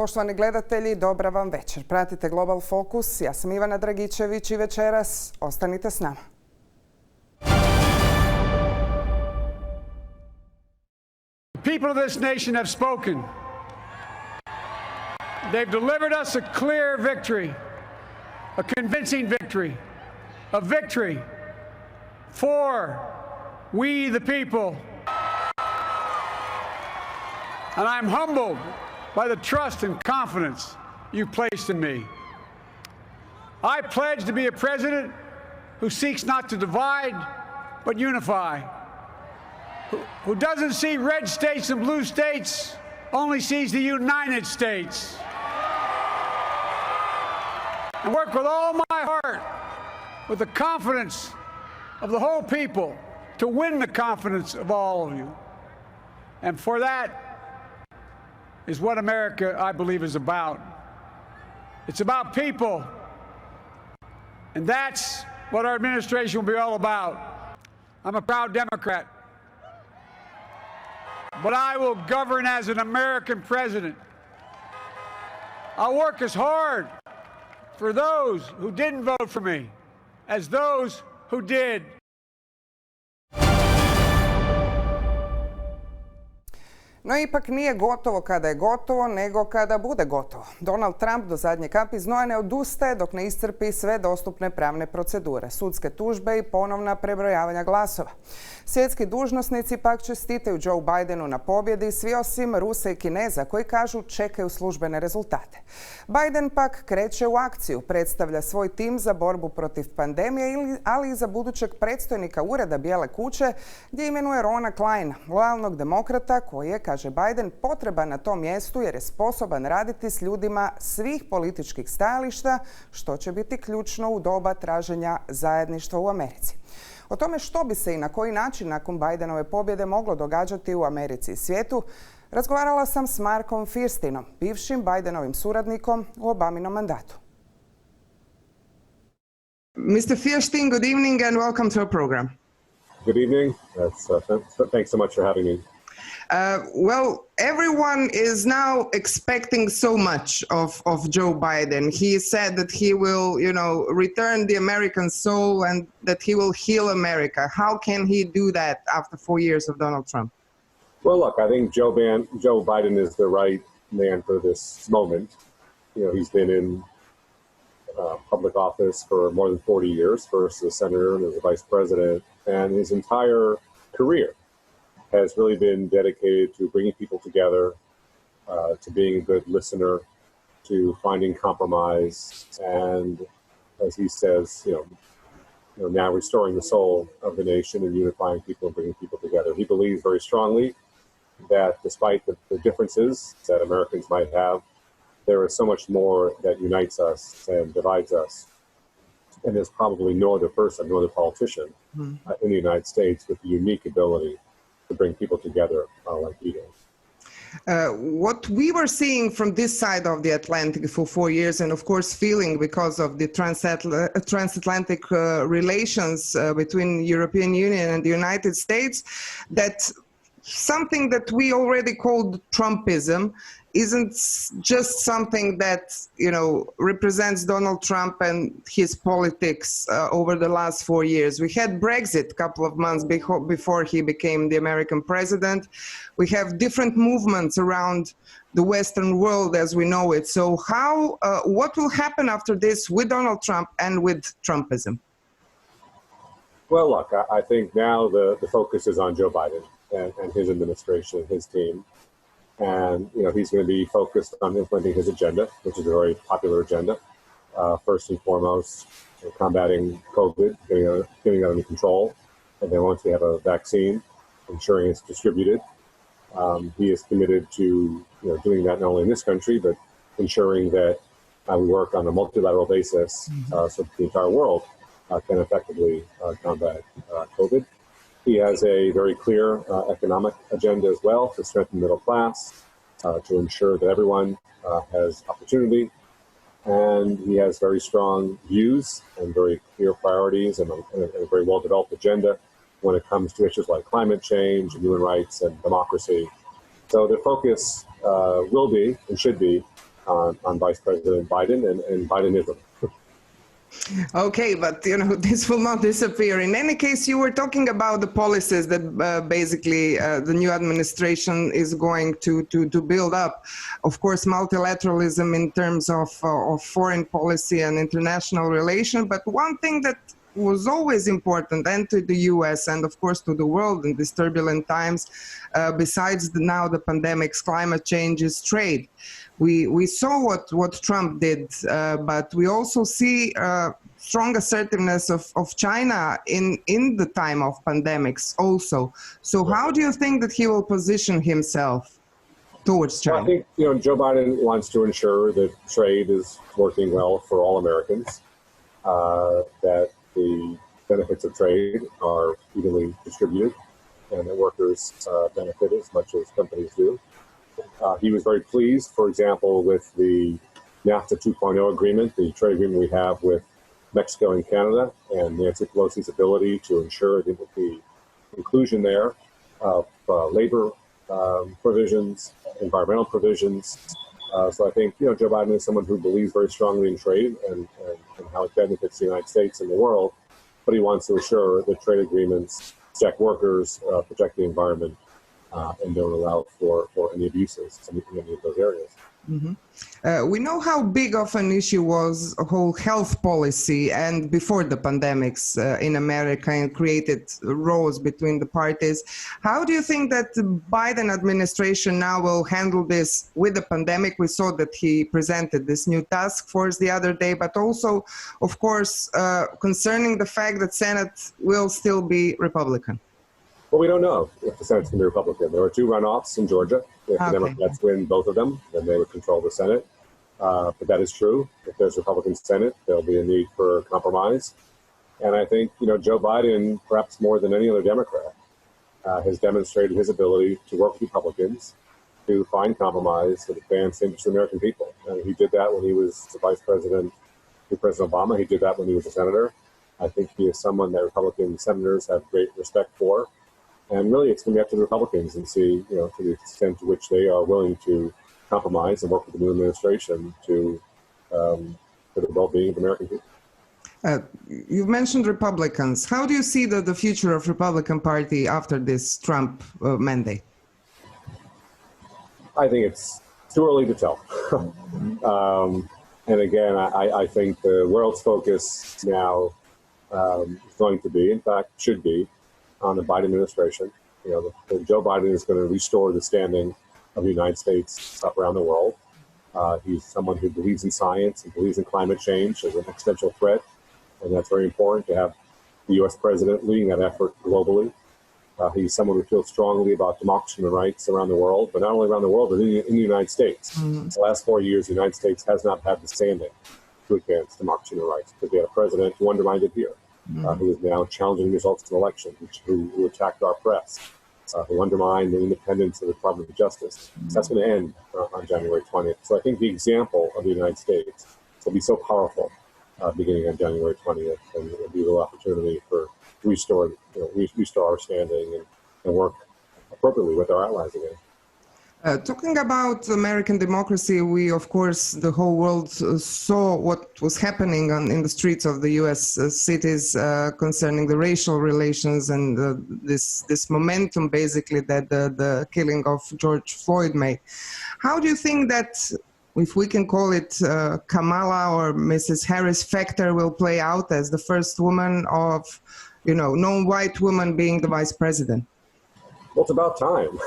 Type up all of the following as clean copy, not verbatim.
Poštovani gledatelji, dobra vam večer. Pratite Global Fokus. Ja sam Ivana Dragičević i večeras ostanite s nama. The people of this nation have spoken. They've delivered us a clear victory, a convincing victory, a victory for we the people. And I'm humbled by the trust and confidence you placed in me. I pledge to be a president who seeks not to divide, but unify, who doesn't see red states and blue states, only sees the United States. And work with all my heart, with the confidence of the whole people, to win the confidence of all of you. And for that is what America, I believe, is about. It's about people. And that's what our administration will be all about. I'm a proud Democrat. But I will govern as an American president. I'll work as hard for those who didn't vote for me as those who did. No ipak nije gotovo kada je gotovo, nego kada bude gotovo. Donald Trump do zadnje kapi znoja ne odustaje dok ne iscrpi sve dostupne pravne procedure, sudske tužbe i ponovna prebrojavanja glasova. Svjetski dužnosnici pak čestitaju Joe Bidenu na pobjedi, svi osim Rusa i Kineza koji kažu čekaju službene rezultate. Biden pak kreće u akciju, predstavlja svoj tim za borbu protiv pandemije, ali i za budućeg predstojnika Ureda Bijele kuće gdje imenuje Rona Kleina, lojalnog demokrata koji je, kaže Biden, potreban na tom mjestu jer je sposoban raditi s ljudima svih političkih stajališta, što će biti ključno u doba traženja zajedništva u Americi. O tome što bi se i na koji način nakon Bidenove pobjede moglo događati u Americi i svijetu, razgovarala sam s Markom Feiersteinom, bivšim Bidenovim suradnikom u Obaminom mandatu. Mr. Feierstein, good evening and welcome to our program. Good evening. Thanks so much for having me. Well, everyone is now expecting so much of Joe Biden. He said that he will, return the American soul and that he will heal America. How can he do that after 4 years of Donald Trump? Well, look, I think Joe Biden is the right man for this moment. He's been in public office for more than 40 years, first as a senator and as a vice president, and his entire career has really been dedicated to bringing people together, to being a good listener, to finding compromise, and as he says, now restoring the soul of the nation and unifying people and bringing people together. He believes very strongly that despite the differences that Americans might have, there is so much more that unites us and divides us. And there's probably no other person, no other politician in the United States with the unique ability to bring people together like he does. What we were seeing from this side of the Atlantic for 4 years, and of course feeling because of the transatlantic relations between European Union and the United States, that something that we already called Trumpism isn't just something that, represents Donald Trump and his politics over the last 4 years. We had Brexit a couple of months before he became the American president. We have different movements around the Western world as we know it. So what will happen after this with Donald Trump and with Trumpism? Well, look, I think now the focus is on Joe Biden and his administration, his team. And, he's going to be focused on implementing his agenda, which is a very popular agenda. First and foremost, combating COVID, getting it under control. And then once we have a vaccine, ensuring it's distributed. He is committed to doing that not only in this country, but ensuring that we work on a multilateral basis so that the entire world can effectively combat COVID. He has a very clear economic agenda as well to strengthen the middle class, to ensure that everyone has opportunity. And he has very strong views and very clear priorities and a very well-developed agenda when it comes to issues like climate change, human rights, and democracy. So the focus will be and should be on Vice President Biden and Bidenism. Okay, but this will not disappear. In any case, you were talking about the policies that basically the new administration is going to build up. Of course, multilateralism in terms of foreign policy and international relations. But one thing that was always important, and to the U.S. and of course to the world in these turbulent times, besides now the pandemics, climate change, is trade. We saw what Trump did, but we also see strong assertiveness of China in the time of pandemics also. So how do you think that he will position himself towards China? Well, I think Joe Biden wants to ensure that trade is working well for all Americans, that the benefits of trade are evenly distributed, and that workers benefit as much as companies do. He was very pleased, for example, with the NAFTA 2.0 agreement, the trade agreement we have with Mexico and Canada, and Nancy Pelosi's ability to ensure the inclusion there of labor provisions, environmental provisions. So I think Joe Biden is someone who believes very strongly in trade and how it benefits the United States and the world, but he wants to assure that trade agreements protect workers, protect the environment, and don't allow for any abuses in any of those areas. Mm-hmm. We know how big of an issue was a whole health policy and before the pandemics in America, and created rows between the parties. How do you think that the Biden administration now will handle this with the pandemic? We saw that he presented this new task force the other day, but also, of course, concerning the fact that Senate will still be Republican. Well, we don't know if the Senate's going to be Republican. There are two runoffs in Georgia. If the Democrats win both of them, then they would control the Senate. But that is true. If there's a Republican Senate, there'll be a need for compromise. And I think, Joe Biden, perhaps more than any other Democrat, has demonstrated his ability to work with Republicans to find compromise that advance the interests of the American people. And he did that when he was the vice president with President Obama. He did that when he was a senator. I think he is someone that Republican senators have great respect for. And really, it's going to be up to the Republicans and see, to the extent to which they are willing to compromise and work with the new administration for the well-being of the American people. You've mentioned Republicans. How do you see the future of Republican Party after this Trump mandate? I think it's too early to tell. And again, I think the world's focus now is going to be, in fact, should be, on the Biden administration. Joe Biden is going to restore the standing of the United States around the world. He's someone who believes in science and believes in climate change as an existential threat, and that's very important to have the U.S. president leading that effort globally. He's someone who feels strongly about democracy and rights around the world, but not only around the world, but in the United States. Mm-hmm. The last 4 years, the United States has not had the standing to advance democracy and rights because we had a president who undermined it here. Who is now challenging the results of the election, who attacked our press, who undermined the independence of the Department of Justice. So that's going to end on January 20th. So I think the example of the United States will be so powerful beginning on January 20th, and it'll be a real opportunity to restore our standing and work appropriately with our allies again. Talking about American democracy, we, of course, the whole world saw what was happening in the streets of the U.S. Cities concerning the racial relations and this momentum, basically, that the killing of George Floyd made. How do you think that, if we can call it Kamala or Mrs. Harris factor, will play out as the first woman of, non-white woman being the vice president? Well, it's about time,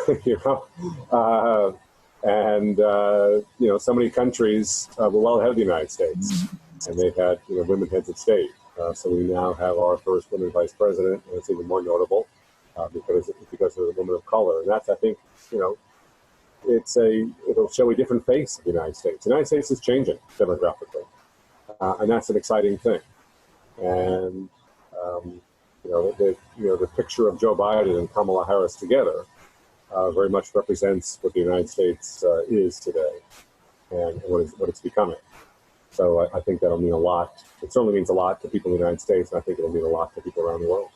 so many countries were well ahead of the United States, and they've had, women heads of state. So we now have our first woman vice president, and it's even more notable because of the woman of color. And that's, I think, it'll show a different face of the United States. The United States is changing demographically, and that's an exciting thing. And the picture of Joe Biden and Kamala Harris together very much represents what the United States is today and what it's becoming. So I think that'll mean a lot. It certainly means a lot to people in the United States, and I think it'll mean a lot to people around the world.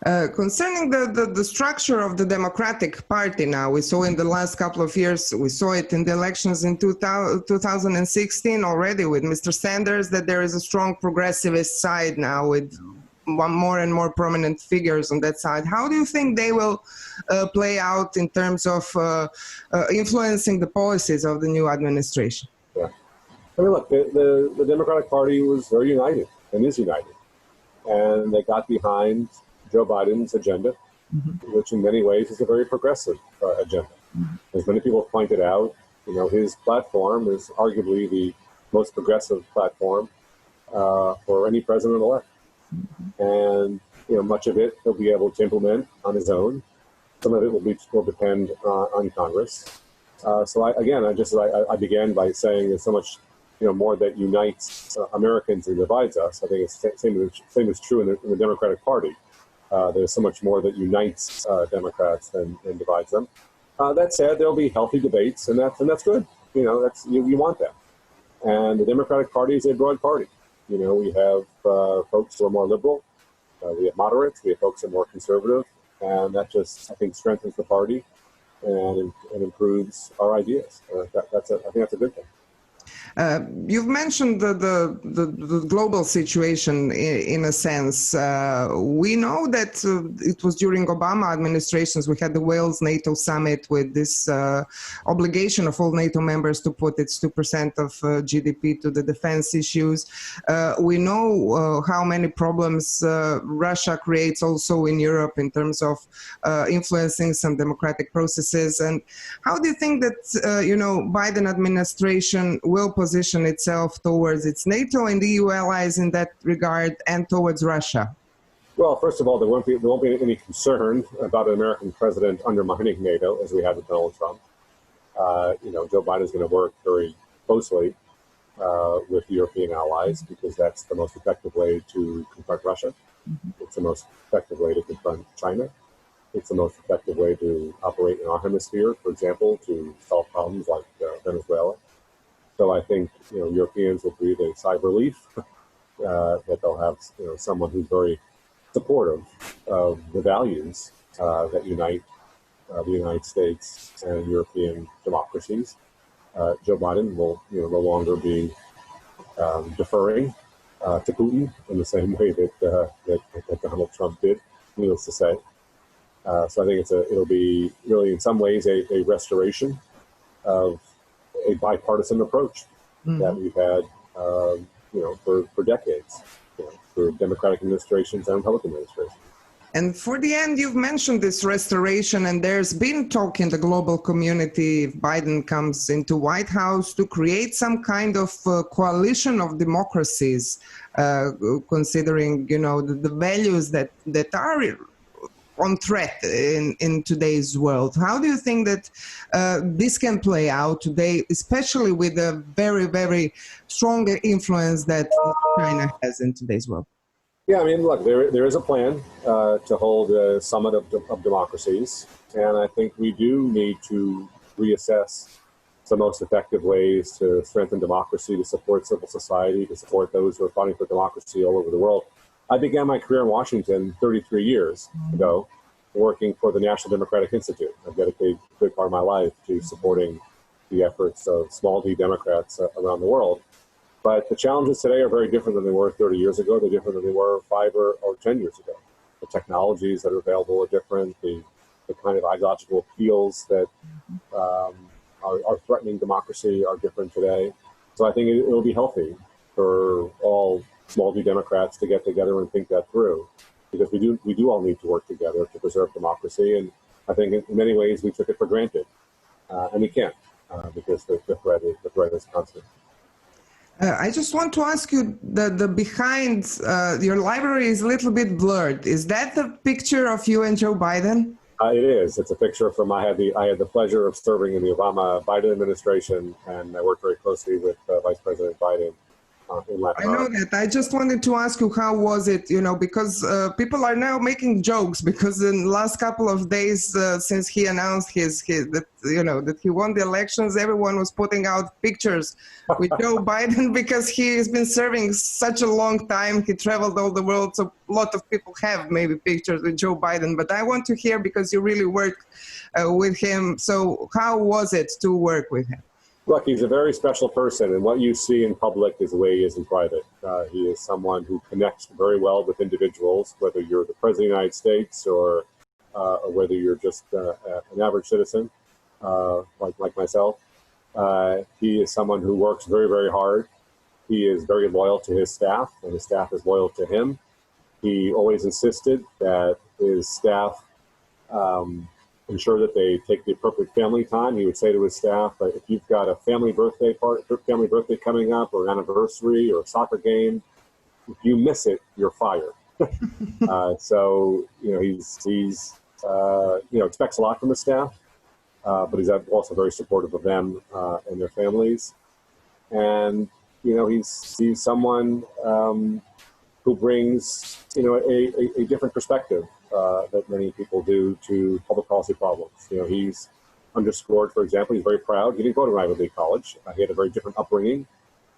Concerning the structure of the Democratic Party now, we saw in the last couple of years, we saw it in the elections in 2016 already with Mr. Sanders, that there is a strong progressivist side now with more and more prominent figures on that side. How do you think they will play out in terms of influencing the policies of the new administration? Yeah. I mean, look, the Democratic Party was very united and is united. And they got behind Joe Biden's agenda, which in many ways is a very progressive agenda. As many people have pointed out, his platform is arguably the most progressive platform for any president-elect. And much of it he'll be able to implement on his own. Some of it will depend on Congress. So I began by saying there's so much more that unites Americans and divides us. I think it's the same is true in the Democratic Party. There's so much more that unites Democrats than divides them. That said, there'll be healthy debates, and that's good. You want that. And the Democratic Party is a broad party. We have folks who are more liberal. We have moderates. We have folks who are more conservative, and that just, I think, strengthens the party and improves our ideas. I think that's a good thing. You've mentioned the global situation in a sense. We know that it was during Obama administrations we had the Wales NATO summit with this obligation of all NATO members to put its 2% of GDP to the defense issues. We know how many problems Russia creates also in Europe in terms of influencing some democratic processes. And how do you think that Biden administration will position itself towards its NATO and EU allies in that regard and towards Russia? Well, first of all, there won't be any concern about an American president undermining NATO as we had with Donald Trump. Joe Biden is going to work very closely with European allies because that's the most effective way to confront Russia. It's the most effective way to confront China. It's the most effective way to operate in our hemisphere, for example, to solve problems like Venezuela. So I think Europeans will breathe a sigh of relief that they'll have someone who's very supportive of the values that unite the United States and European democracies. Joe Biden will no longer be deferring to Putin in the same way that Donald Trump did, needless to say. So I think it'll be really in some ways a restoration of a bipartisan approach that we've had, for decades, for Democratic administrations and Republican administrations. And for the end, you've mentioned this restoration, and there's been talk in the global community, if Biden comes into White House, to create some kind of coalition of democracies, considering, the values that are on threat in today's world. How do you think that this can play out today, especially with a very, very strong influence that China has in today's world? Yeah, I mean, look, there is a plan to hold a summit of democracies, and I think we do need to reassess the most effective ways to strengthen democracy, to support civil society, to support those who are fighting for democracy all over the world. I began my career in Washington 33 years ago, working for the National Democratic Institute. I've dedicated a good part of my life to supporting the efforts of small d Democrats around the world. But the challenges today are very different than they were 30 years ago. They're different than they were 5 or 10 years ago. The technologies that are available are different. The kind of ideological appeals that are threatening democracy are different today. So I think it will be healthy for all small d Democrats to get together and think that through, because we do all need to work together to preserve democracy. And I think in many ways we took it for granted, and we can't because the threat is constant. I just want to ask you, the behind your library is a little bit blurred. Is that the picture of you and Joe Biden? It is. It's a picture from I had the pleasure of serving in the Obama Biden administration, and I worked very closely with Vice President Biden in Latin I know America. that. I just wanted to ask you, how was it, because people are now making jokes, because in the last couple of days since he announced that he won the elections, everyone was putting out pictures with Joe Biden because he has been serving such a long time. He traveled all the world, so a lot of people have maybe pictures with Joe Biden. But I want to hear, because you really worked with him, so how was it to work with him? Look, he's a very special person, and what you see in public is the way he is in private. He is someone who connects very well with individuals, whether you're the President of the United States or whether you're just an average citizen like myself. He is someone who works very, very hard. He is very loyal to his staff, and his staff is loyal to him. He always insisted that his staff ensure that they take the appropriate family time. He would say to his staff, if you've got a family birthday coming up, or an anniversary, or a soccer game, if you miss it, you're fired. So he's expects a lot from his staff, but he's also very supportive of them and their families. And he's someone who brings a different perspective that many people do to public policy problems. He's underscored, for example, he's very proud. He didn't go to an Ivy League college. He had a very different upbringing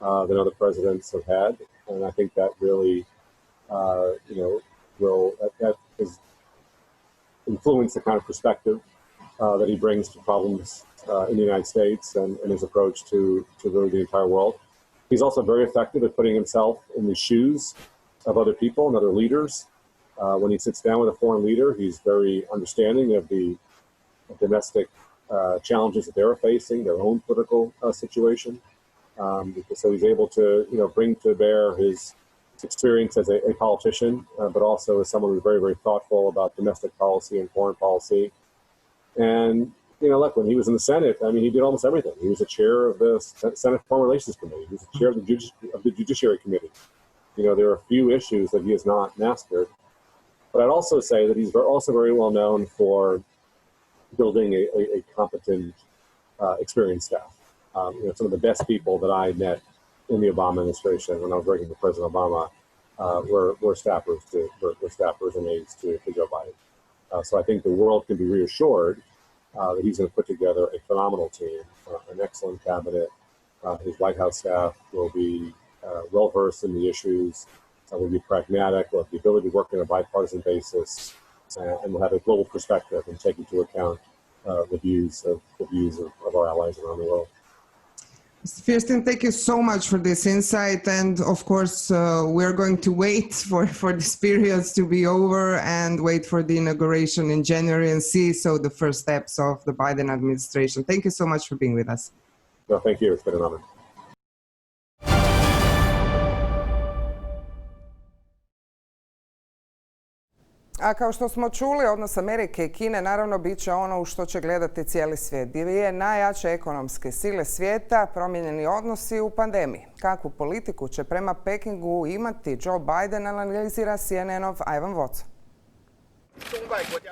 than other presidents have had, and I think that really, that has influenced the kind of perspective that he brings to problems in the United States and his approach to really the entire world. He's also very effective at putting himself in the shoes of other people and other leaders. When he sits down with a foreign leader, he's very understanding of the domestic challenges that they're facing, their own political situation. So he's able to, bring to bear his experience as a politician, but also as someone who's very, very thoughtful about domestic policy and foreign policy. And, look, when he was in the Senate, he did almost everything. He was the chair of the Senate Foreign Relations Committee. He was the chair of the Judiciary Committee. There are a few issues that he has not mastered. But I'd also say that he's also very well known for building a competent, experienced staff. Some of the best people that I met in the Obama administration when I was working with President Obama were staffers and aides to Joe Biden. So I think the world can be reassured that he's going to put together a phenomenal team, an excellent cabinet. His White House staff will be well-versed in the issues, will be pragmatic, will have the ability to work on a bipartisan basis, and will have a global perspective and take into account the views of our allies around the world. Mr. Feierstein, thank you so much for this insight. And of course, we're going to wait for this period to be over and wait for the inauguration in January and see the first steps of the Biden administration. Thank you so much for being with us. No, thank you. It's been an honor. A kao što smo čuli, odnos Amerike i Kine naravno bit će ono u što će gledati cijeli svijet. Dvije najjače ekonomske sile svijeta, promijenjeni odnosi u pandemiji. Kakvu politiku će prema Pekingu imati Joe Biden, analizira CNN-ov Ivan Watson.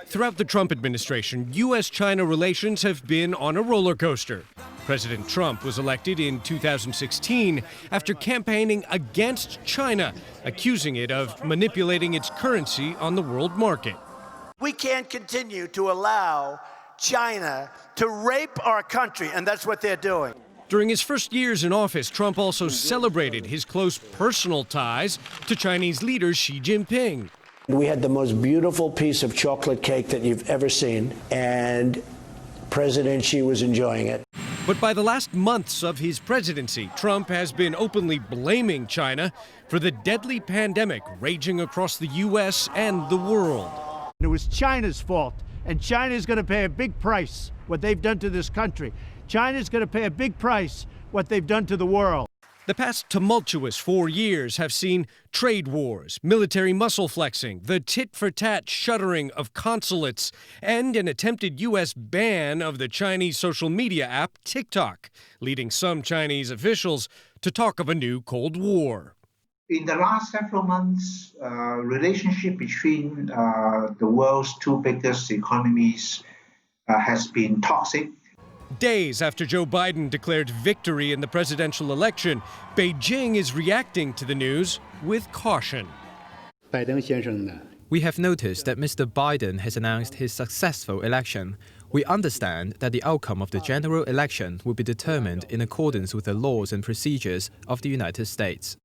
Throughout the Trump administration, U.S.-China relations have been on a roller coaster. President Trump was elected in 2016 after campaigning against China, accusing it of manipulating its currency on the world market. We can't continue to allow China to rape our country, and that's what they're doing. During his first years in office, Trump also celebrated his close personal ties to Chinese leader Xi Jinping. We had the most beautiful piece of chocolate cake that you've ever seen, and President Xi was enjoying it. But by the last months of his presidency, Trump has been openly blaming China for the deadly pandemic raging across the U.S. and the world. It was China's fault, and China's going to pay a big price, what they've done to this country. China's going to pay a big price, what they've done to the world. The past tumultuous 4 years have seen trade wars, military muscle flexing, the tit-for-tat shuttering of consulates, and an attempted U.S. ban of the Chinese social media app TikTok, leading some Chinese officials to talk of a new Cold War. In the last several months, relationship between the world's two biggest economies has been toxic. Days after Joe Biden declared victory in the presidential election, Beijing is reacting to the news with caution. We have noticed that Mr. Biden has announced his successful election. We understand that the outcome of the general election will be determined in accordance with the laws and procedures of the United States.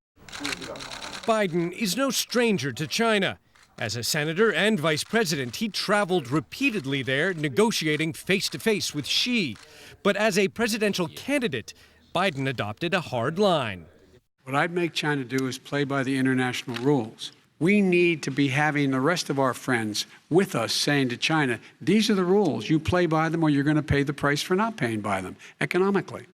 Biden is no stranger to China. As a senator and vice president, he traveled repeatedly there, negotiating face-to-face with Xi. But as a presidential candidate, Biden adopted a hard line. What I'd make China do is play by the international rules. We need to be having the rest of our friends with us saying to China, these are the rules. You play by them or you're going to pay the price for not paying by them economically.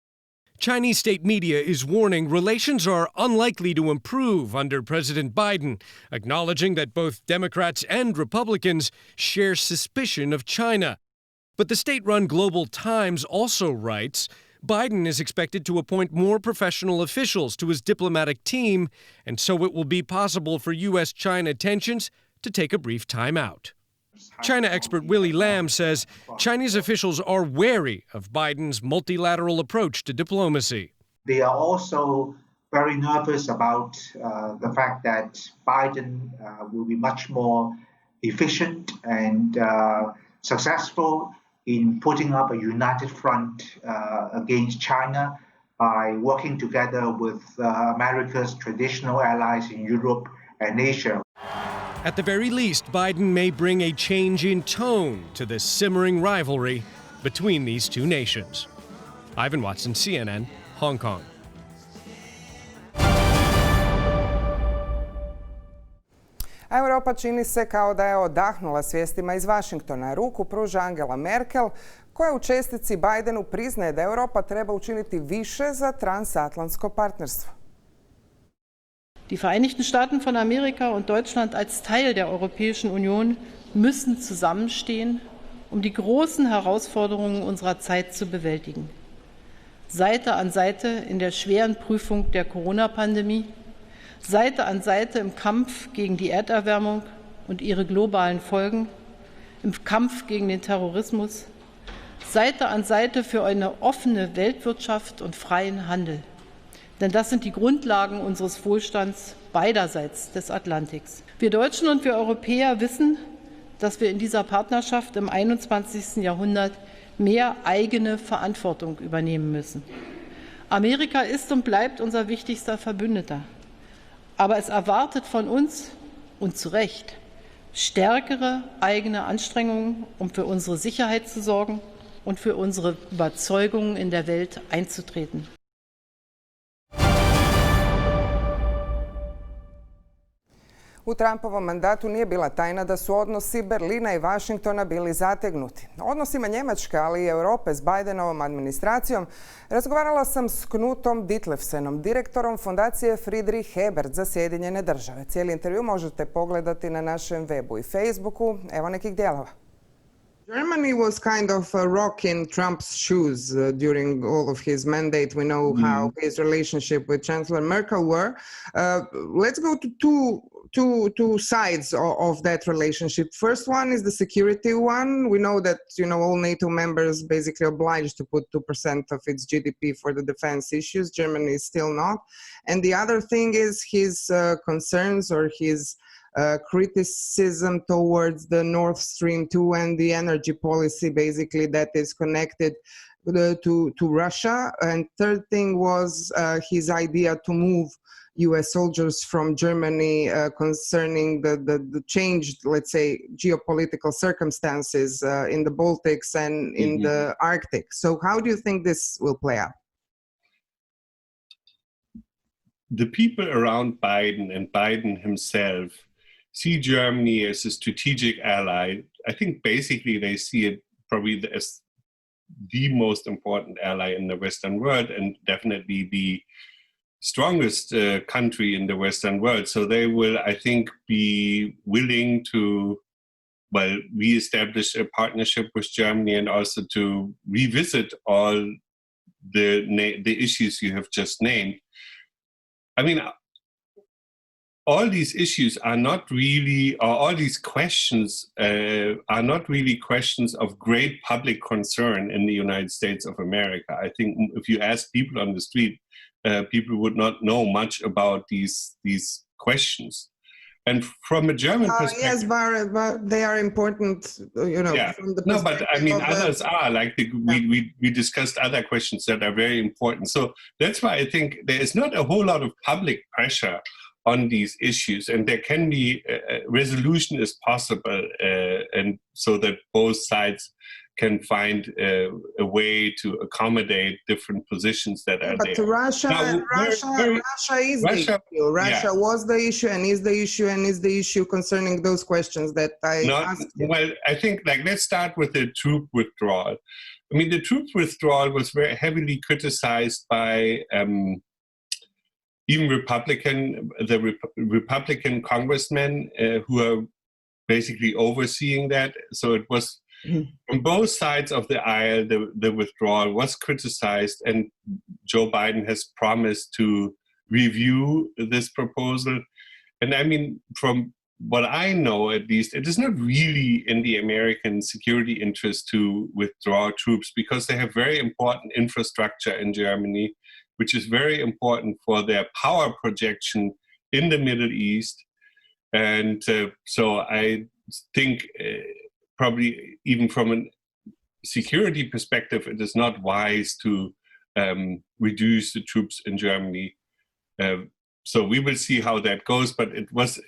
Chinese state media is warning relations are unlikely to improve under President Biden, acknowledging that both Democrats and Republicans share suspicion of China. But the state-run Global Times also writes, Biden is expected to appoint more professional officials to his diplomatic team, and so it will be possible for U.S.-China tensions to take a brief time out. China expert Willie Lam says Chinese officials are wary of Biden's multilateral approach to diplomacy. They are also very nervous about the fact that Biden will be much more efficient and successful in putting up a united front against China by working together with America's traditional allies in Europe and Asia. At the very least, Biden may bring a change in tone to this simmering rivalry between these two nations. Ivan Watson, CNN, Hong Kong. Europa čini se kao da je odahnula s vijestima iz Vašingtona. Ruku pruža Angela Merkel, koja u čestici Bidenu priznaje da Europa treba učiniti više za transatlantsko partnerstvo. Die Vereinigten Staaten von Amerika und Deutschland als Teil der Europäischen Union müssen zusammenstehen, um die großen Herausforderungen unserer Zeit zu bewältigen. Seite an Seite in der schweren Prüfung der Corona-Pandemie, Seite an Seite im Kampf gegen die Erderwärmung und ihre globalen Folgen, im Kampf gegen den Terrorismus, Seite an Seite für eine offene Weltwirtschaft und freien Handel. Denn das sind die Grundlagen unseres Wohlstands beiderseits des Atlantiks. Wir Deutschen und wir Europäer wissen, dass wir in dieser Partnerschaft im 21. Jahrhundert mehr eigene Verantwortung übernehmen müssen. Amerika ist und bleibt unser wichtigster Verbündeter. Aber es erwartet von uns, und zu Recht, stärkere eigene Anstrengungen, um für unsere Sicherheit zu sorgen und für unsere Überzeugungen in der Welt einzutreten. U Trumpovom mandatu nije bila tajna da su odnosi Berlina i Vašingtona bili zategnuti. O odnosima Njemačke, ali i Europe s Bidenovom administracijom razgovarala sam s Knutom Dethlefsenom, direktorom fondacije Friedrich Ebert za Sjedinjene države. Cijeli intervju možete pogledati na našem webu i Facebooku. Evo nekih dijelova. Germany was kind of a rock in Trump's shoes during all of his mandate. We know how his relationship with Chancellor Merkel were. Let's go to two sides of that relationship. First one is the security one. We know that, all NATO members basically obliged to put 2% of its GDP for the defense issues. Germany is still not. And the other thing is his concerns or his criticism towards the Nord Stream 2 and the energy policy basically that is connected to Russia. And third thing was his idea to move US soldiers from Germany concerning the changed, let's say, geopolitical circumstances in the Baltics and in the Arctic. So how do you think this will play out? The people around Biden and Biden himself see Germany as a strategic ally. I think basically they see it probably as the most important ally in the Western world and definitely the strongest country in the Western world. So they will, I think, be willing to, re-establish a partnership with Germany and also to revisit all the issues you have just named. I mean, all these issues are not really, or all these questions are not really questions of great public concern in the United States of America. I think if you ask people on the street, people would not know much about these questions. And from a German perspective, yes, but they are important, Yeah. from the No, but I mean, perspective of others are like we discussed other questions that are very important. So that's why I think there is not a whole lot of public pressure on these issues, and there can be resolution is possible, and so that both sides can find a way to accommodate different positions that are But there. Russia is the issue. Russia was the issue and is the issue and is the issue concerning those questions that I asked you. Well, I think let's start with the troop withdrawal. I mean, the troop withdrawal was very heavily criticized by even Republican congressmen who are basically overseeing that. So it was on both sides of the aisle, the withdrawal was criticized, and Joe Biden has promised to review this proposal. And I mean, from what I know, at least, it is not really in the American security interest to withdraw troops because they have very important infrastructure in Germany, which is very important for their power projection in the Middle East. And so I think probably even from a security perspective, it is not wise to reduce the troops in Germany. So we will see how that goes, but it was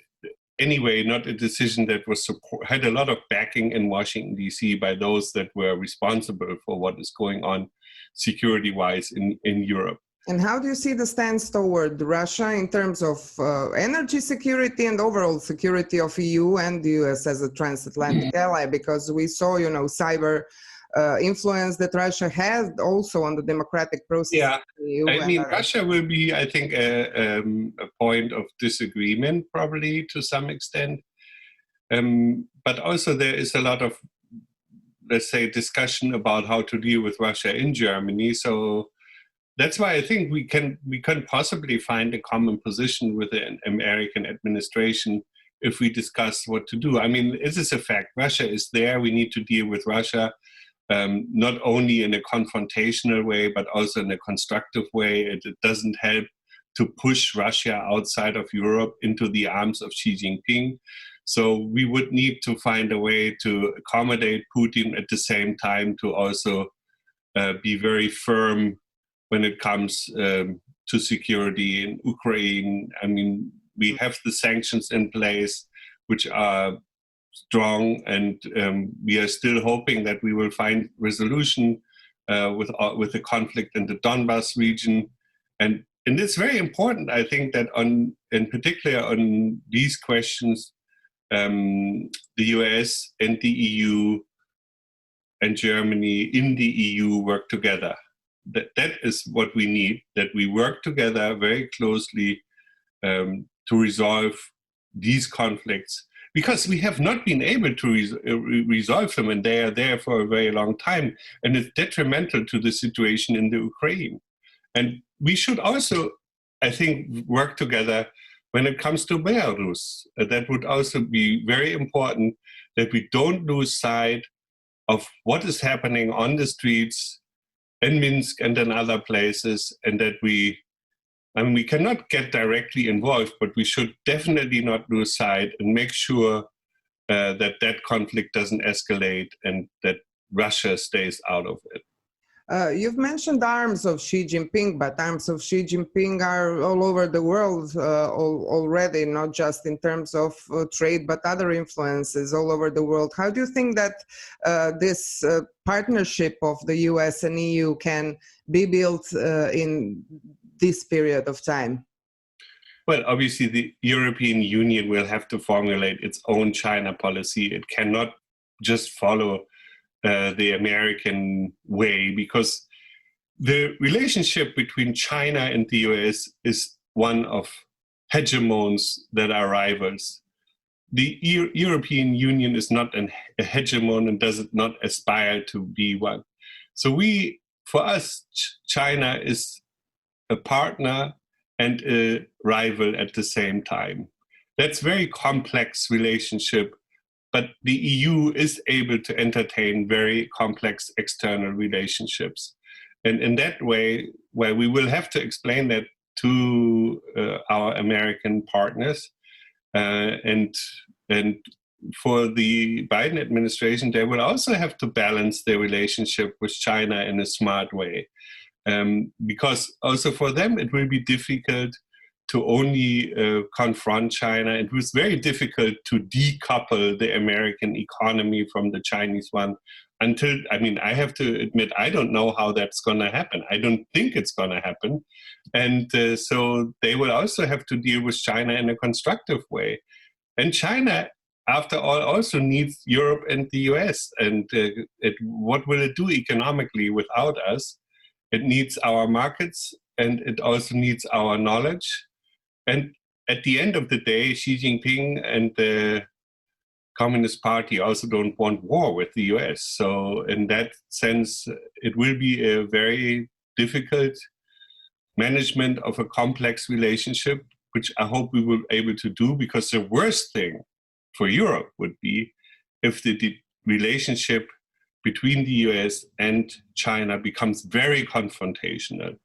anyway not a decision that was had a lot of backing in Washington, D.C. by those that were responsible for what is going on security-wise in Europe. And how do you see the stance toward Russia in terms of energy security and overall security of EU and the US as a transatlantic ally? Because we saw, cyber influence that Russia had also on the democratic process. Yeah, in the EU I mean, Russia will be, I think, a point of disagreement probably to some extent. But also there is a lot of, let's say, discussion about how to deal with Russia in Germany. So that's why I think we can possibly find a common position with the American administration if we discuss what to do. I mean, it is a fact. Russia is there. We need to deal with Russia, not only in a confrontational way, but also in a constructive way. It doesn't help to push Russia outside of Europe into the arms of Xi Jinping. So we would need to find a way to accommodate Putin at the same time to also be very firm when it comes to security in Ukraine. I mean, we have the sanctions in place, which are strong, and we are still hoping that we will find resolution with the conflict in the Donbas region. And it's very important, I think, that in particular on these questions, the US and the EU and Germany in the EU work together. That is what we need, that we work together very closely to resolve these conflicts, because we have not been able to resolve them, and they are there for a very long time, and it's detrimental to the situation in the Ukraine. And we should also, I think, work together when it comes to Belarus. That would also be very important, that we don't lose sight of what is happening on the streets in Minsk and in other places, and that we cannot get directly involved, but we should definitely not lose sight and make sure that conflict doesn't escalate and that Russia stays out of it. You've mentioned arms of Xi Jinping, but arms of Xi Jinping are all over the world already, not just in terms of trade, but other influences all over the world. How do you think that this partnership of the US and EU can be built in this period of time? Well, obviously the European Union will have to formulate its own China policy. It cannot just follow the American way, because the relationship between China and the US is one of hegemons that are rivals. The European Union is not a hegemon and does not aspire to be one. So for us, China is a partner and a rival at the same time. that's very complex relationship, but the EU is able to entertain very complex external relationships. And in that way, where we will have to explain that to our American partners, and for the Biden administration, they will also have to balance their relationship with China in a smart way. Because also for them, it will be difficult to only confront China. It was very difficult to decouple the American economy from the Chinese one until, I mean, I have to admit, I don't know how that's going to happen. I don't think it's going to happen. And so they will also have to deal with China in a constructive way. And China, after all, also needs Europe and the US. And what will it do economically without us? It needs our markets, and it also needs our knowledge. And at the end of the day, Xi Jinping and the Communist Party also don't want war with the US. So in that sense, it will be a very difficult management of a complex relationship, which I hope we will be able to do, because the worst thing for Europe would be if the relationship between the US and China becomes very confrontational,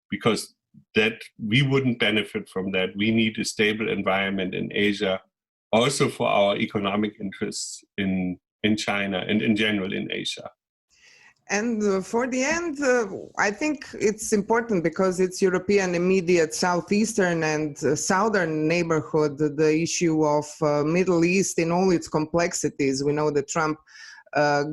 because that we wouldn't benefit from that. We need a stable environment in Asia, also for our economic interests in China and in general in Asia. And for the end, I think it's important because it's European immediate southeastern and southern neighborhood, the issue of Middle East in all its complexities. We know that Trump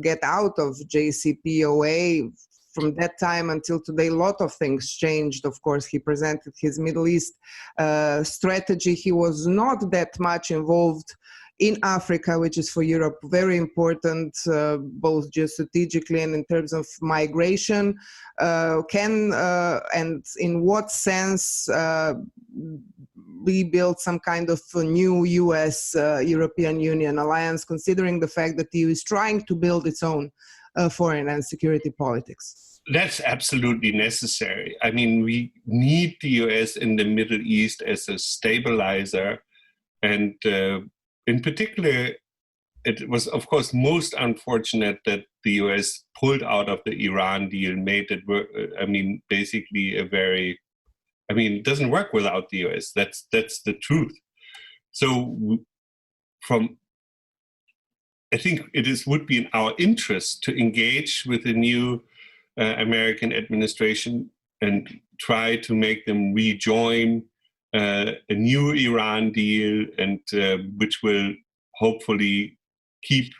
get out of JCPOA. From that time until today, a lot of things changed. Of course, he presented his Middle East strategy. He was not that much involved in Africa, which is for Europe very important, both geostrategically and in terms of migration. And in what sense we build some kind of a new US-European Union alliance, considering the fact that the EU is trying to build its own foreign and security politics? That's absolutely necessary. I mean, we need the US in the Middle East as a stabilizer. And in particular, it was, of course, most unfortunate that the US pulled out of the Iran deal, made it, basically it doesn't work without the US. That's the truth. So I think would be in our interest to engage with the new American administration and try to make them rejoin a new Iran deal, and which will hopefully keep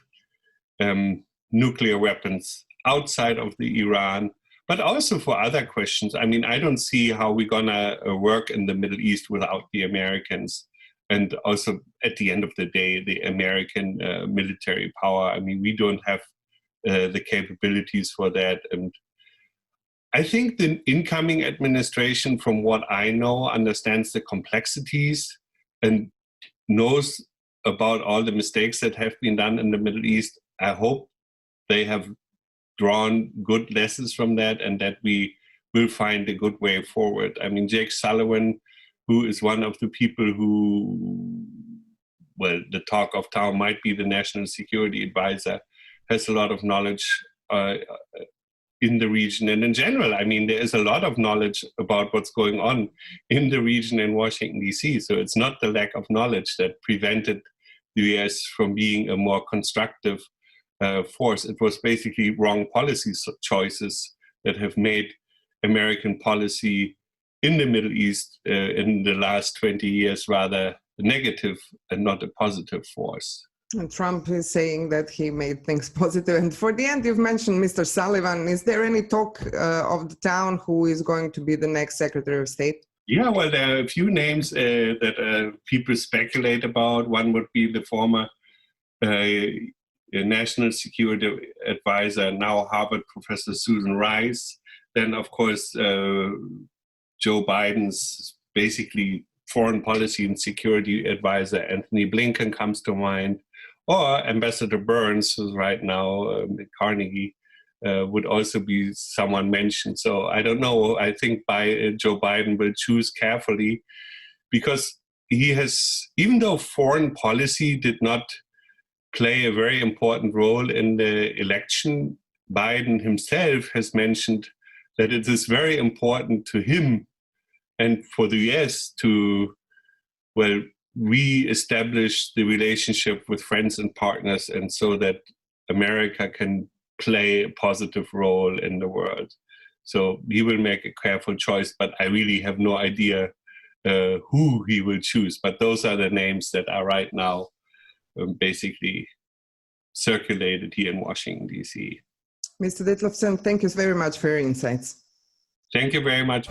nuclear weapons outside of the Iran, but also for other questions. I mean, I don't see how we're gonna work in the Middle East without the Americans. And also, at the end of the day, the American military power. I mean, we don't have the capabilities for that. And I think the incoming administration, from what I know, understands the complexities and knows about all the mistakes that have been done in the Middle East. I hope they have drawn good lessons from that, and that we will find a good way forward. I mean, Jake Sullivan, who is one of the people who, well, the talk of town might be the national security advisor, has a lot of knowledge in the region. And in general, I mean, there is a lot of knowledge about what's going on in the region in Washington, D.C. So it's not the lack of knowledge that prevented the U.S. from being a more constructive force. It was basically wrong policy choices that have made American policy in the Middle East in the last 20 years rather negative and not a positive force. And Trump is saying that he made things positive. And for the end, you've mentioned Mr. Sullivan. Is there any talk of the town who is going to be the next Secretary of State? Yeah, well, there are a few names that people speculate about. One would be the former national security advisor, now Harvard professor Susan Rice. Then, of course, Joe Biden's basically foreign policy and security advisor, Anthony Blinken, comes to mind. Or Ambassador Burns, who's right now at Carnegie, would also be someone mentioned. So I don't know. I think Joe Biden will choose carefully, because he has, even though foreign policy did not play a very important role in the election, Biden himself has mentioned that it is very important to him and for the US to, well, re-establish the relationship with friends and partners, and so that America can play a positive role in the world. So he will make a careful choice, but I really have no idea who he will choose. But those are the names that are right now basically circulated here in Washington, D.C. Mr. Dethlefsen, thank you very much for your insights. Thank you very much.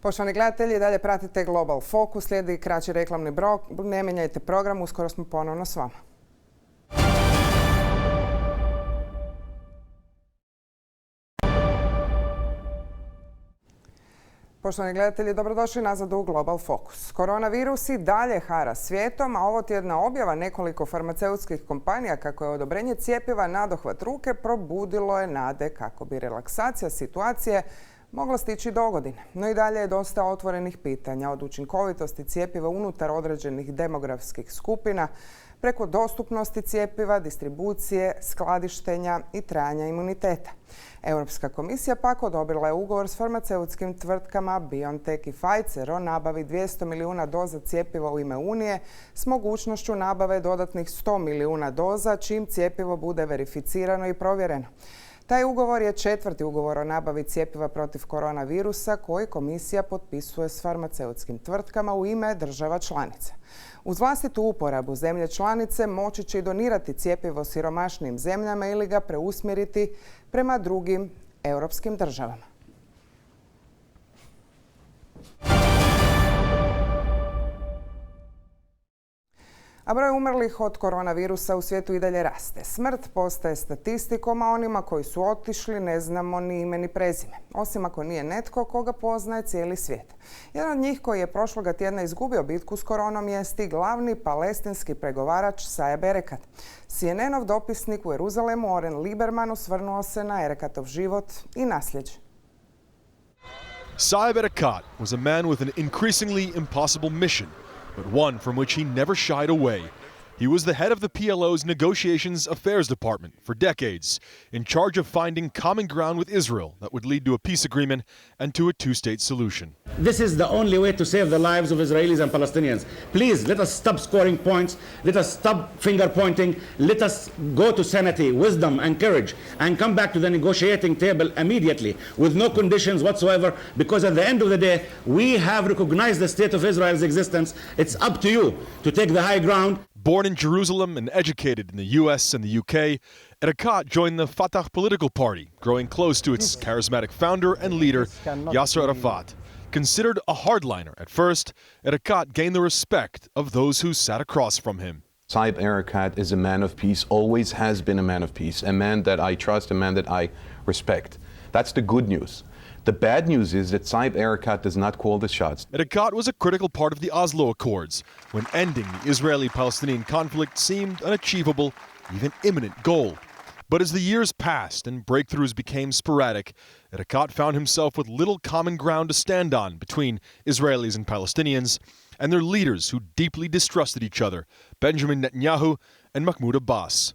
Poštovani gledatelji, dalje pratite Global Fokus, slijedi kraći reklamni blok. Ne mijenjajte program, uskoro smo ponovno s vama. Poštovani gledatelji, dobrodošli nazad u Global Fokus. Koronavirus i dalje hara svijetom, a ovo tjedna objava nekoliko farmaceutskih kompanija kako je odobrenje cjepiva na dohvat ruke probudilo je nade kako bi relaksacija situacije mogla stići dogodine. No i dalje je dosta otvorenih pitanja, od učinkovitosti cjepiva unutar određenih demografskih skupina, preko dostupnosti cjepiva, distribucije, skladištenja i trajanja imuniteta. Europska komisija pak odobrila je ugovor s farmaceutskim tvrtkama BioNTech i Pfizer o nabavi 200 milijuna doza cjepiva u ime Unije s mogućnošću nabave dodatnih 100 milijuna doza čim cjepivo bude verificirano i provjereno. Taj ugovor je 4. ugovor o nabavi cjepiva protiv koronavirusa koji komisija potpisuje s farmaceutskim tvrtkama u ime država članica. Uz vlastitu uporabu zemlje članice moći će i donirati cjepivo siromašnijim zemljama ili ga preusmjeriti prema drugim europskim državama. A broj umrlih od koronavirusa u svijetu i dalje raste. Smrt postaje statistikom, a onima koji su otišli ne znamo ni ime ni prezime. Osim ako nije netko koga poznaje cijeli svijet. Jedan od njih koji je prošloga tjedna izgubio bitku s koronom jest i glavni palestinski pregovarač Saeb Erekat. CNN-ov dopisnik u Jeruzalemu Oren Lieberman osvrnuo se na Erekatov život i nasljeđe. Saeb Erekat was a man with an increasingly impossible mission, but one from which he never shied away. He was the head of the PLO's Negotiations Affairs Department for decades, in charge of finding common ground with Israel that would lead to a peace agreement and to a two-state solution. This is the only way to save the lives of Israelis and Palestinians. Please, let us stop scoring points. Let us stop finger pointing. Let us go to sanity, wisdom, and courage, and come back to the negotiating table immediately with no conditions whatsoever, because at the end of the day, we have recognized the state of Israel's existence. It's up to you to take the high ground. Born in Jerusalem and educated in the US and the UK, Erekat joined the Fatah political party, growing close to its charismatic founder and leader, Yasser Arafat. Considered a hardliner at first, Erekat gained the respect of those who sat across from him. Saeb Erekat is a man of peace, always has been a man of peace, a man that I trust, a man that I respect. That's the good news. The bad news is that Saeb Erekat does not call the shots. Erekat was a critical part of the Oslo Accords, when ending the Israeli-Palestinian conflict seemed an achievable, even imminent goal. But as the years passed and breakthroughs became sporadic, Erekat found himself with little common ground to stand on between Israelis and Palestinians, and their leaders who deeply distrusted each other, Benjamin Netanyahu and Mahmoud Abbas.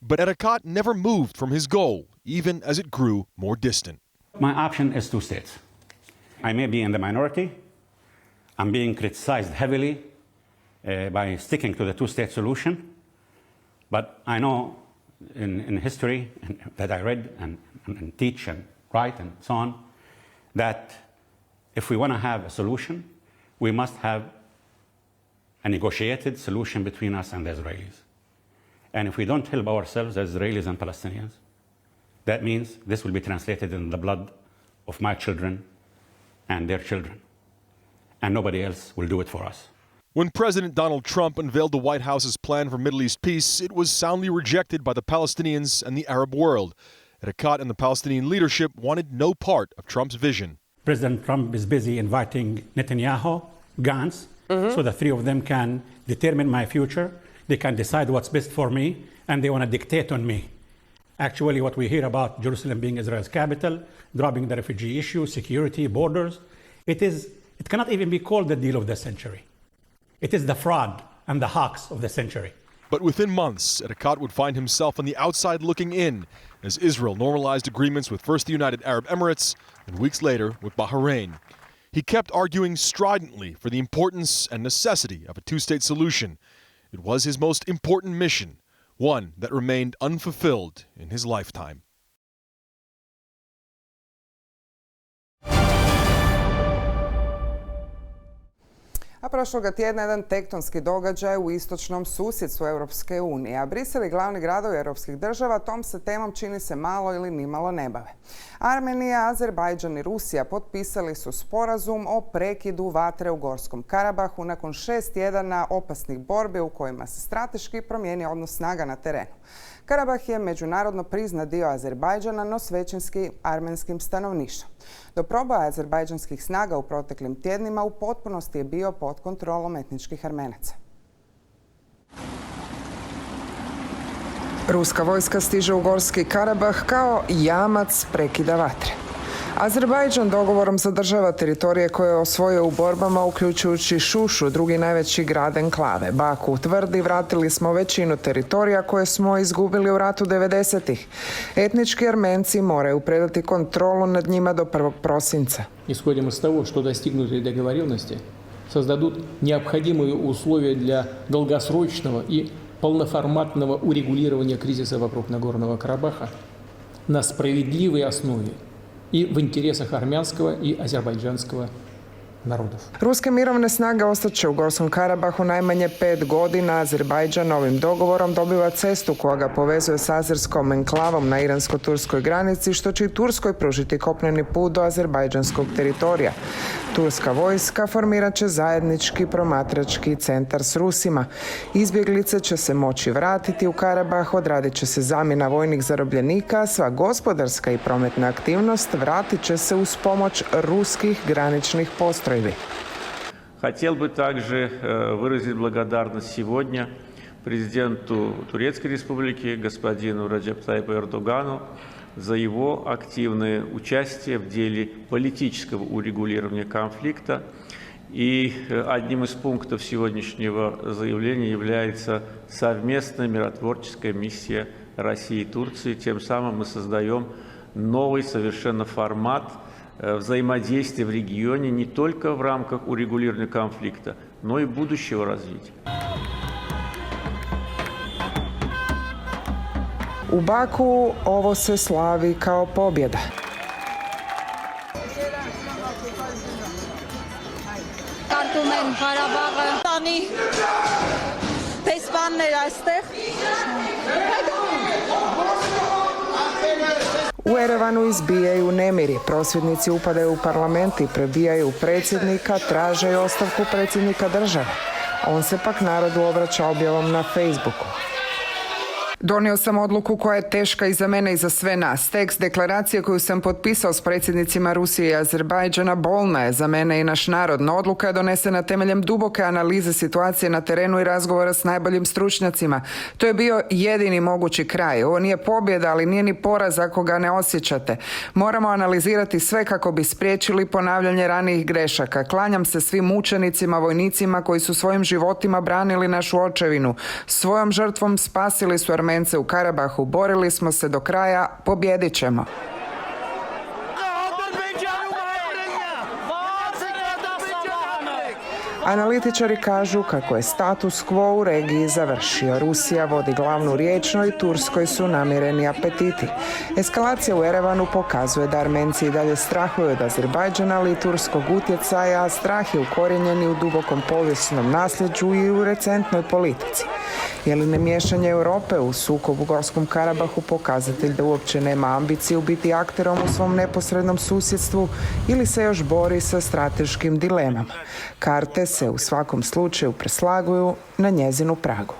But Erekat never moved from his goal, even as it grew more distant. My option is two states. I may be in the minority. I'm being criticized heavily by sticking to the two-state solution. But I know in history that I read and teach and write and so on, that if we want to have a solution, we must have a negotiated solution between us and the Israelis. And if we don't help ourselves as Israelis and Palestinians, that means this will be translated in the blood of my children and their children. And nobody else will do it for us. When President Donald Trump unveiled the White House's plan for Middle East peace, it was soundly rejected by the Palestinians and the Arab world. Erekat and the Palestinian leadership wanted no part of Trump's vision. President Trump is busy inviting Netanyahu, Gantz, so the three of them can determine my future. They can decide what's best for me, and they want to dictate on me. Actually, what we hear about Jerusalem being Israel's capital, dropping the refugee issue, security, borders, It cannot even be called the deal of the century. It is the fraud and the hoax of the century. But within months, Erekat would find himself on the outside looking in as Israel normalized agreements with first the United Arab Emirates and weeks later with Bahrain. He kept arguing stridently for the importance and necessity of a two-state solution. It was his most important mission, one that remained unfulfilled in his lifetime. A prošloga tjedna jedan tektonski događaj u istočnom susjedstvu Europske unije, a Brisel i glavni gradovi europskih država tom se temom čini se malo ili nimalo ne bave. Armenija, Azerbajdžan i Rusija potpisali su sporazum o prekidu vatre u Gorskom Karabahu nakon 6 tjedana opasnih borbi u kojima se strateški promijenio odnos snaga na terenu. Karabah je međunarodno priznat dio Azerbajdžana, no s većinski armenskim stanovništvom. Do proboja azerbajdžanskih snaga u proteklim tjednima u potpunosti je bio pod kontrolom etničkih Armenaca. Ruska vojska stiže u Gorski Karabah kao jamac prekida vatre. Azerbajdžan dogovorom zadržava teritorije koje je osvojio u borbama, uključujući Šušu, drugi najveći grad enklave. Baku tvrdi, vratili smo većinu teritorija koje smo izgubili u ratu 90-ih. Etnički Armenci moraju predati kontrolu nad njima do 1. prosinca. Исходим из того, что достигнутые договоренности создадут необходимые условия для долгосрочного и полноформатного урегулирования кризиса вокруг Нагорного Карабаха на справедливой основе i u interesах armjanskog i azerbajdžanskog narodov. Ruske mirovne snage ostaće u Gorskom Karabahu najmanje 5 godina. Azerbajdžan ovim dogovorom dobiva cestu koja ga povezuje s azerskom enklavom na iransko-turskoj granici, što će i Turskoj pružiti kopneni put do azerbajdžanskog teritorija. Turska vojska formirat će zajednički promatrački centar s Rusima. Izbjeglice će se moći vratiti u Karabah, odradit će se zamjena vojnih zarobljenika, sva gospodarska i prometna aktivnost vratit će se uz pomoć ruskih graničnih postrojbi. Хотел бы также выразить благодарность сегодня президенту Турецкой Республики господину Раджеп Тайипу Эрдогану за его активное участие в деле политического урегулирования конфликта. И одним из пунктов сегодняшнего заявления является совместная миротворческая миссия России и Турции. Тем самым мы создаем новый совершенно формат взаимодействия в регионе не только в рамках урегулирования конфликта, но и будущего развития. U Baku ovo se slavi kao pobjeda. U Erevanu izbijaju nemiri. Prosvjednici upadaju u parlament i prebijaju predsjednika, traže ostavku predsjednika države. On se pak narodu obraća objavom na Facebooku. Donio sam odluku koja je teška i za mene i za sve nas. Tekst deklaracije koju sam potpisao s predsjednicima Rusije i Azerbajdžana bolna je za mene i naš narod. No odluka je donesena temeljem duboke analize situacije na terenu i razgovora s najboljim stručnjacima. To je bio jedini mogući kraj. Ovo nije pobjeda, ali nije ni poraz ako ga ne osjećate. Moramo analizirati sve kako bi spriječili ponavljanje ranijih grešaka. Klanjam se svim mučenicima, vojnicima koji su svojim životima branili našu očevinu. Svojom žrtvom spasili su Armence u Karabahu. Borili smo se do kraja, pobjedit ćemo. Analitičari kažu kako je status quo u regiji završio. Rusija vodi glavnu riječ, no i Turskoj su namireni apetiti. Eskalacija u Erevanu pokazuje da Armenci i dalje strahuju od Azerbajdžana, ali i turskog utjecaja, a strah je ukorijenjen i u dubokom povijesnom nasljeđu i u recentnoj politici. Je li nemiješanje Europe u sukob u Gorskom Karabahu pokazatelj da uopće nema ambiciju biti akterom u svom neposrednom susjedstvu ili se još bori sa strateškim dilemama? Karte se u svakom slučaju preslaguju na njezinu pragu.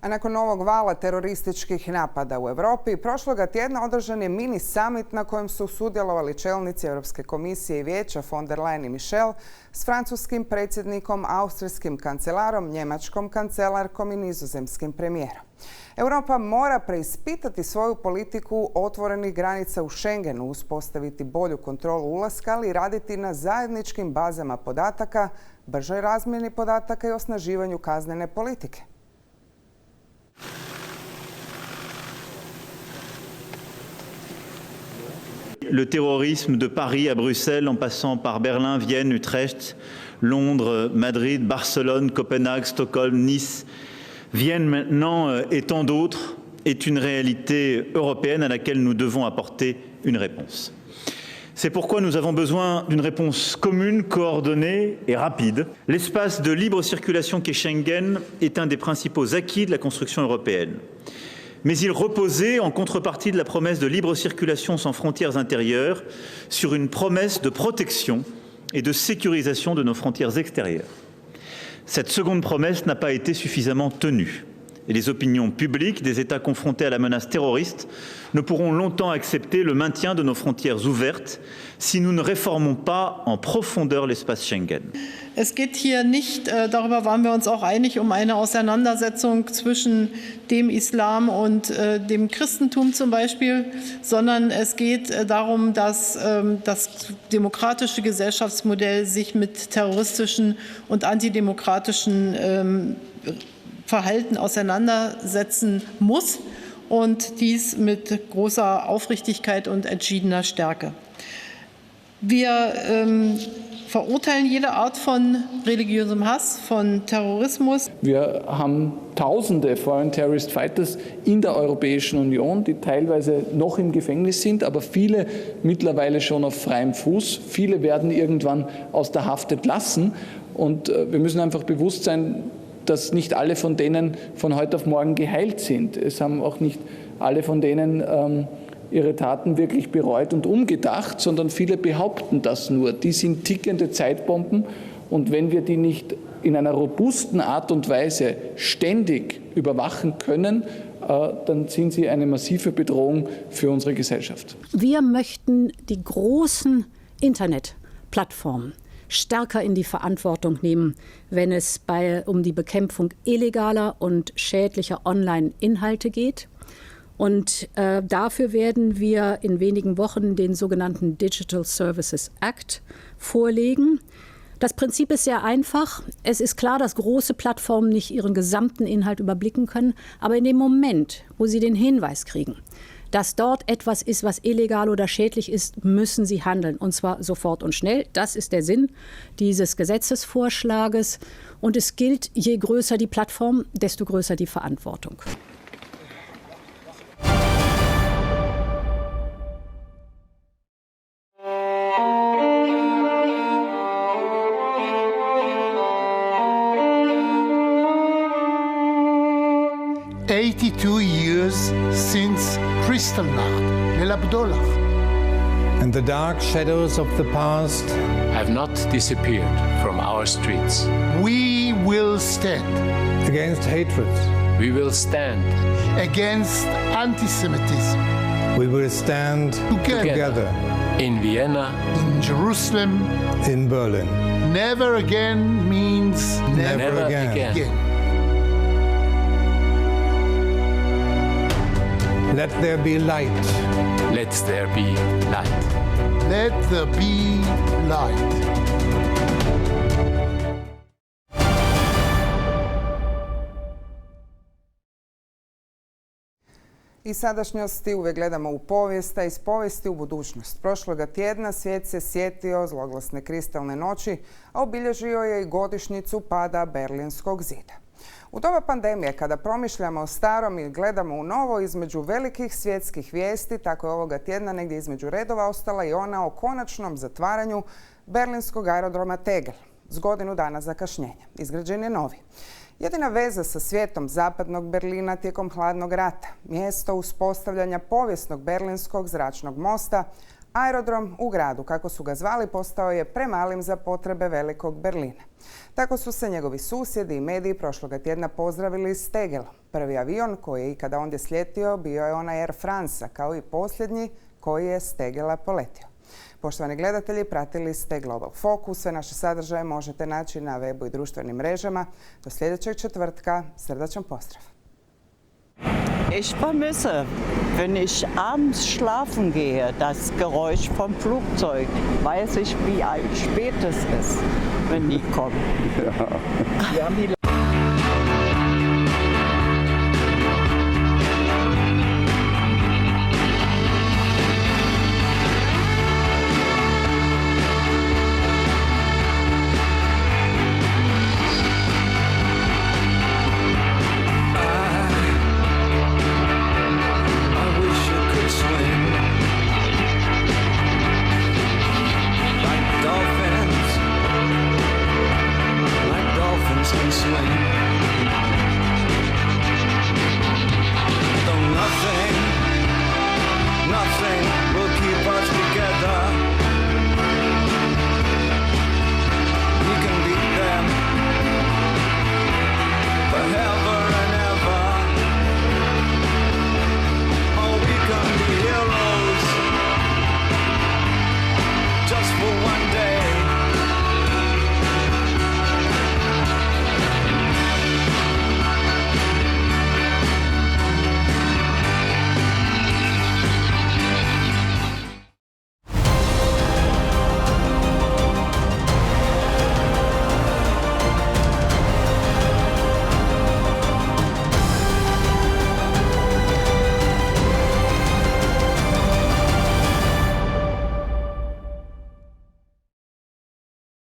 A nakon novog vala terorističkih napada u Europi, prošloga tjedna održan je mini summit na kojem su sudjelovali čelnici Europske komisije i vijeća von der Leyen i Michel s francuskim predsjednikom, austrijskim kancelarom, njemačkom kancelarkom i nizozemskim premijerom. Europa mora preispitati svoju politiku otvorenih granica u Schengenu, uspostaviti bolju kontrolu ulaska, ali i raditi na zajedničkim bazama podataka, bržoj razmjeni podataka i osnaživanju kaznene politike. Le terrorisme de Paris à Bruxelles en passant par Berlin, Vienne, Utrecht, Londres, Madrid, Barcelone, Copenhague, Stockholm, Nice, Vienne maintenant et tant d'autres est une réalité européenne à laquelle nous devons apporter une réponse. C'est pourquoi nous avons besoin d'une réponse commune, coordonnée et rapide. L'espace de libre circulation qu'est Schengen est un des principaux acquis de la construction européenne. Mais il reposait, en contrepartie de la promesse de libre circulation sans frontières intérieures, sur une promesse de protection et de sécurisation de nos frontières extérieures. Cette seconde promesse n'a pas été suffisamment tenue. Et les opinions publiques des États confrontés à la menace terroriste ne pourront longtemps accepter le maintien de nos frontières ouvertes si nous ne réformons pas en profondeur l'espace Schengen. Es geht hier nicht, darüber waren wir uns auch einig, um eine Auseinandersetzung zwischen dem Islam und dem Christentum zum Beispiel, sondern es geht darum, dass das demokratische Gesellschaftsmodell sich mit terroristischen und antidemokratischen Verhalten auseinandersetzen muss und dies mit großer Aufrichtigkeit und entschiedener Stärke. Wir verurteilen jede Art von religiösem Hass, von Terrorismus. Wir haben Tausende Foreign Terrorist Fighters in der Europäischen Union, die teilweise noch im Gefängnis sind, aber viele mittlerweile schon auf freiem Fuß. Viele werden irgendwann aus der Haft entlassen und wir müssen einfach bewusst sein, dass nicht alle von denen von heute auf morgen geheilt sind. Es haben auch nicht alle von denen ihre Taten wirklich bereut und umgedacht, sondern viele behaupten das nur. Die sind tickende Zeitbomben und wenn wir die nicht in einer robusten Art und Weise ständig überwachen können, dann sind sie eine massive Bedrohung für unsere Gesellschaft. Wir möchten die großen Internetplattformen stärker in die Verantwortung nehmen, wenn es um die Bekämpfung illegaler und schädlicher Online-Inhalte geht. Und dafür werden wir in wenigen Wochen den sogenannten Digital Services Act vorlegen. Das Prinzip ist sehr einfach. Es ist klar, dass große Plattformen nicht ihren gesamten Inhalt überblicken können, aber in dem Moment, wo sie den Hinweis kriegen, dass dort etwas ist, was illegal oder schädlich ist, müssen sie handeln, und zwar sofort und schnell. Das ist der Sinn dieses Gesetzesvorschlages. Und es gilt, je größer die Plattform, desto größer die Verantwortung. Years since Kristallnacht, El Abdullah. And the dark shadows of the past have not disappeared from our streets. We will stand against hatred. We will stand against anti-Semitism. We will stand together. In Vienna, in Jerusalem, in Berlin. Never again means never again. Let there be light. Let there be light. Let there be light. Iz sadašnjosti uvijek gledamo u povijest, a iz povijesti u budućnost. Prošloga tjedna svijet se sjetio zloglasne kristalne noći, a obilježio je i godišnjicu pada Berlinskog zida. U doba pandemije, kada promišljamo o starom i gledamo u novo, između velikih svjetskih vijesti, tako je ovoga tjedna negdje između redova ostala i ona o konačnom zatvaranju berlinskog aerodroma Tegel s godinu dana zakašnjenja. Izgrađen je novi. Jedina veza sa svijetom zapadnog Berlina tijekom hladnog rata, mjesto uspostavljanja povijesnog berlinskog zračnog mosta, Aerodrom u gradu, kako su ga zvali, postao je premalim za potrebe velikog Berlina. Tako su se njegovi susjedi i mediji prošloga tjedna pozdravili s tegelom. Prvi avion koji je ikada ondje slijetio bio je onaj Air France, kao i posljednji koji je s tegela poletio. Poštovani gledatelji, pratili ste Global Fokus. Sve naše sadržaje možete naći na webu i društvenim mrežama. Do sljedećeg četvrtka. Srdačan pozdrav. Ich vermisse, wenn ich abends schlafen gehe, das Geräusch vom Flugzeug. Weiß ich, wie spät es ist, wenn die kommen. Ja.